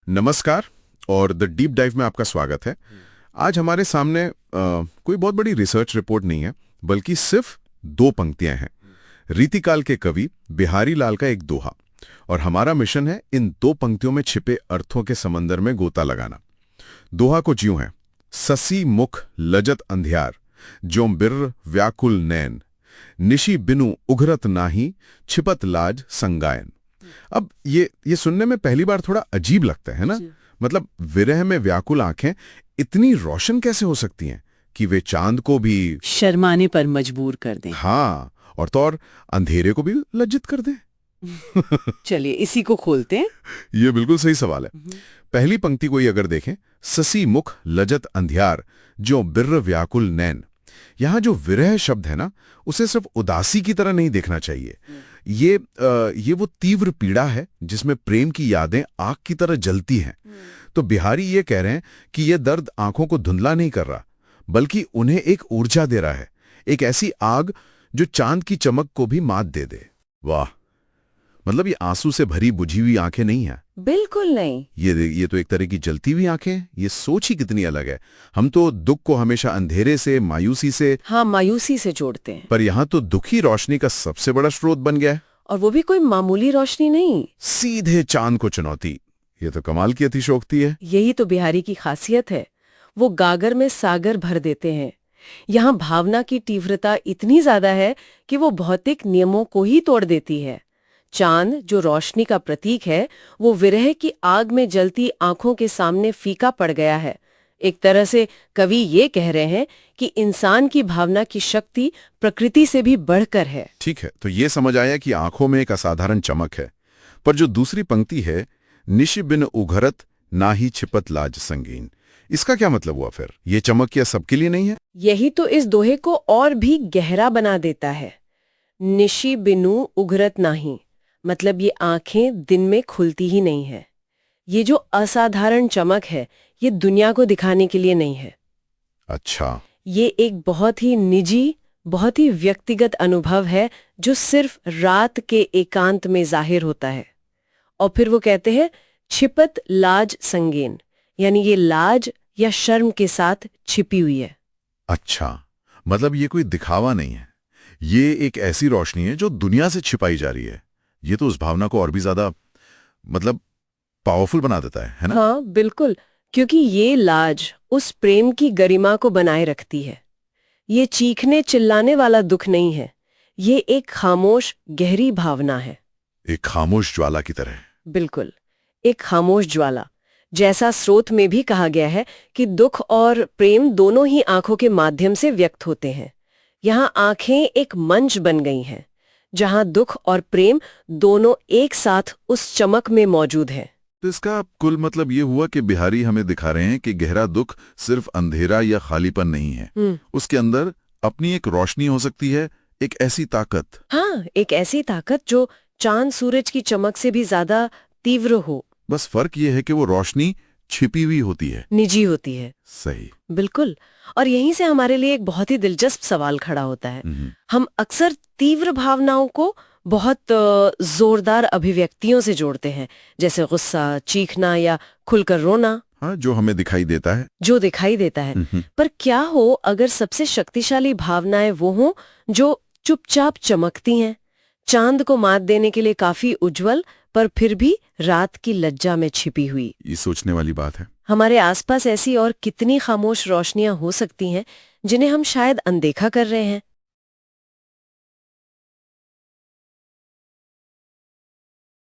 नमस्कार और the deep dive में आपका स्वागत है। आज हमारे सामने कोई बहुत बड़ी रिसर्च रिपोर्ट नहीं है, बल्कि सिर्फ दो पंक्तियां हैं। रीतिकाल के कवि बिहारी लाल का एक दोहा, और हमारा मिशन है इन दो पंक्तियों में छिपे अर्थों के समंदर में गोता लगाना। दोहा कुछ यूं है: ससी मुख लजत अंधियार, ज्यों बिर्र व्याकुल नैन, निशी बिनु उघरत नाही, छिपत लाज संगायन। अब ये सुनने में पहली बार थोड़ा अजीब लगता है ना। मतलब विरह में व्याकुल आंखें इतनी रोशन कैसे हो सकती हैं कि वे चांद को भी शर्माने पर मजबूर कर दें। हाँ, और तो और अंधेरे को भी लज्जित कर दें। चलिए इसी को खोलते हैं। ये बिल्कुल सही सवाल है। पहली पंक्ति को ही अगर देखें, ससी मुख लजत अंधियार, जो बिर्र व्याकुल नैन। यहां जो विरह शब्द है ना, उसे सिर्फ उदासी की तरह नहीं देखना चाहिए। ये वो तीव्र पीड़ा है जिसमें प्रेम की यादें आग की तरह जलती हैं। तो बिहारी ये कह रहे हैं कि ये दर्द आंखों को धुंधला नहीं कर रहा, बल्कि उन्हें एक ऊर्जा दे रहा है, एक ऐसी आग जो चांद की चमक को भी मात दे दे। वाह! मतलब ये आंसू से भरी बुझी हुई आंखें नहीं है, बिल्कुल नहीं। ये तो एक तरह की जलती हुई आंखें। ये सोच ही कितनी अलग है। हम तो दुख को हमेशा अंधेरे से, मायूसी से, मायूसी से जोड़ते हैं, पर यहाँ तो दुख ही रोशनी का सबसे बड़ा स्रोत बन गया है। और वो भी कोई मामूली रोशनी नहीं, सीधे चांद को चुनौती। ये तो कमाल की अतिशयोक्ति है। यही तो बिहारी की खासियत है। वो गागर में सागर भर देते हैं। यहाँ भावना की तीव्रता इतनी ज्यादा है कि वो भौतिक नियमों को ही तोड़ देती है। चांद जो रोशनी का प्रतीक है, वो विरह की आग में जलती आंखों के सामने फीका पड़ गया है। एक तरह से कवि ये कह रहे हैं कि इंसान की भावना की शक्ति प्रकृति से भी बढ़कर है। ठीक है, तो ये समझ आया कि आंखों में एक असाधारण चमक है। पर जो दूसरी पंक्ति है, निशि बिन उघरत ना ही छिपत लाज संगीन, इसका क्या मतलब हुआ फिर? ये चमक क्या सबके लिए नहीं है? यही तो इस दोहे को और भी गहरा बना देता है। निशि बिनु उघरत नाही, मतलब ये आंखें दिन में खुलती ही नहीं है। ये जो असाधारण चमक है, ये दुनिया को दिखाने के लिए नहीं है। अच्छा, ये एक बहुत ही निजी, बहुत ही व्यक्तिगत अनुभव है जो सिर्फ रात के एकांत में जाहिर होता है। और फिर वो कहते हैं छिपत लाज संगीन, यानी ये लाज या शर्म के साथ छिपी हुई है। अच्छा, मतलब ये कोई दिखावा नहीं है, ये एक ऐसी रोशनी है जो दुनिया से छिपाई जा रही है। ये तो उस भावना को और भी ज्यादा मतलब पावरफुल बना देता है ना? हाँ बिल्कुल, क्योंकि ये लाज उस प्रेम की गरिमा को बनाए रखती है। ये चीखने चिल्लाने वाला दुख नहीं है, ये एक खामोश गहरी भावना है। एक खामोश ज्वाला की तरह। बिल्कुल, एक खामोश ज्वाला। जैसा स्रोत में भी कहा गया है कि दुख और प्रेम दोनों ही आंखों के माध्यम से व्यक्त होते हैं। यहाँ आंखें एक मंच बन गई हैं, जहां दुख और प्रेम दोनों एक साथ उस चमक में मौजूद हैं। तो इसका कुल मतलब ये हुआ कि बिहारी हमें दिखा रहे हैं कि गहरा दुख सिर्फ अंधेरा या खालीपन नहीं है। उसके अंदर अपनी एक रोशनी हो सकती है, एक ऐसी ताकत। हाँ, एक ऐसी ताकत जो चांद सूरज की चमक से भी ज्यादा तीव्र हो। बस फर्क ये है कि वो रोशनी छिपी हुई होती है, निजी होती है। सही, बिल्कुल। और यहीं से हमारे लिए एक बहुत ही दिलचस्प सवाल खड़ा होता है। हम अक्सर तीव्र भावनाओं को बहुत जोरदार अभिव्यक्तियों से जोड़ते हैं, जैसे गुस्सा, चीखना या खुलकर रोना। हाँ, जो हमें दिखाई देता है। पर क्या हो अगर सबसे शक्तिशाली भावनाएं वो हों जो चुपचाप चमकती हैं, चांद को मात देने के लिए काफी उज्जवल, पर फिर भी रात की लज्जा में छिपी हुई। ये सोचने वाली बात है। हमारे आसपास ऐसी और कितनी खामोश रोशनियां हो सकती हैं जिन्हें हम शायद अनदेखा कर रहे हैं।